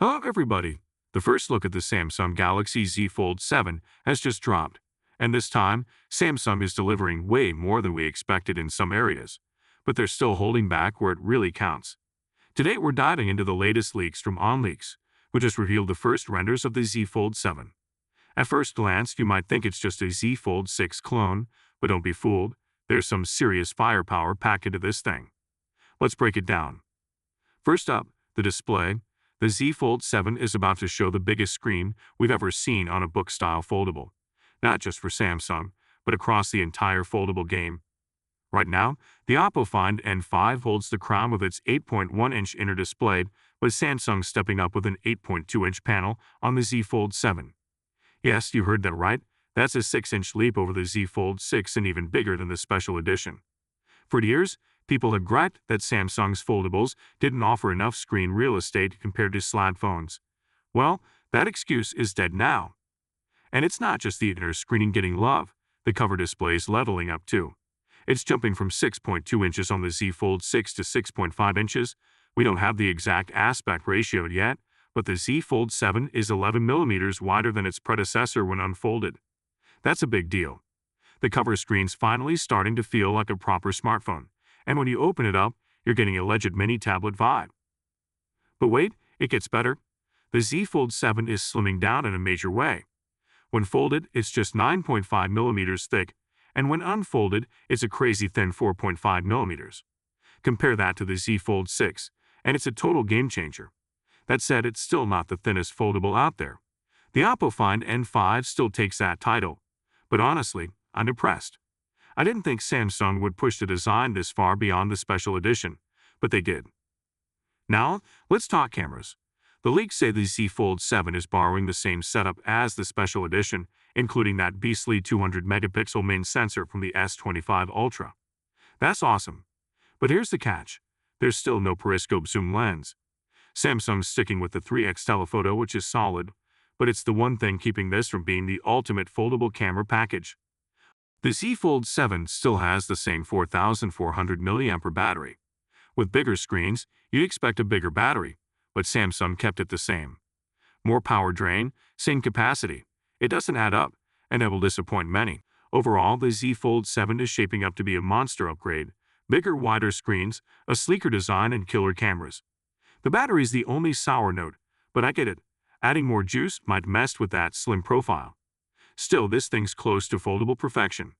Hello everybody! The first look at the Samsung Galaxy Z Fold 7 has just dropped, and this time, Samsung is delivering way more than we expected in some areas, but they're still holding back where it really counts. Today we're diving into the latest leaks from OnLeaks, which has revealed the first renders of the Z Fold 7. At first glance, you might think it's just a Z Fold 6 clone, but don't be fooled, there's some serious firepower packed into this thing. Let's break it down. First up, the display. The Z Fold 7 is about to show the biggest screen we've ever seen on a book-style foldable, not just for Samsung, but across the entire foldable game. Right now, the Oppo Find N5 holds the crown with its 8.1-inch inner display, with Samsung stepping up with an 8.2-inch panel on the Z Fold 7. Yes, you heard that right, that's a 6-inch leap over the Z Fold 6 and even bigger than the special edition. For years, people have griped that Samsung's foldables didn't offer enough screen real estate compared to slab phones. Well, that excuse is dead now. And it's not just the inner screen getting love, the cover display is leveling up too. It's jumping from 6.2 inches on the Z Fold 6 to 6.5 inches. We don't have the exact aspect ratio yet, but the Z Fold 7 is 11 millimeters wider than its predecessor when unfolded. That's a big deal. The cover screen's finally starting to feel like a proper smartphone, and when you open it up, you're getting a legit mini tablet vibe. But wait, it gets better. The Z Fold 7 is slimming down in a major way. When folded, it's just 9.5 millimeters thick, and when unfolded, it's a crazy thin 4.5 millimeters. Compare that to the Z Fold 6, and it's a total game changer. That said, it's still not the thinnest foldable out there. The Oppo Find N5 still takes that title, but honestly, I'm impressed. I didn't think Samsung would push the design this far beyond the special edition, but they did. Now, let's talk cameras. The leaks say the Z Fold 7 is borrowing the same setup as the special edition, including that beastly 200-megapixel main sensor from the S25 Ultra. That's awesome. But here's the catch. There's still no periscope zoom lens. Samsung's sticking with the 3x telephoto, which is solid, but it's the one thing keeping this from being the ultimate foldable camera package. The Z Fold 7 still has the same 4,400 mAh battery. With bigger screens, you'd expect a bigger battery, but Samsung kept it the same. More power drain, same capacity. It doesn't add up, and it will disappoint many. Overall, the Z Fold 7 is shaping up to be a monster upgrade. Bigger, wider screens, a sleeker design, and killer cameras. The battery's the only sour note, but I get it. Adding more juice might mess with that slim profile. Still, this thing's close to foldable perfection.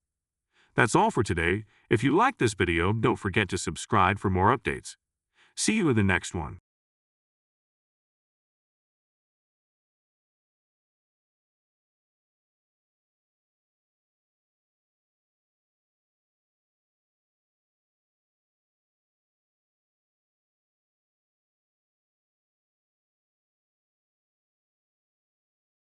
That's all for today. If you liked this video, don't forget to subscribe for more updates. See you in the next one.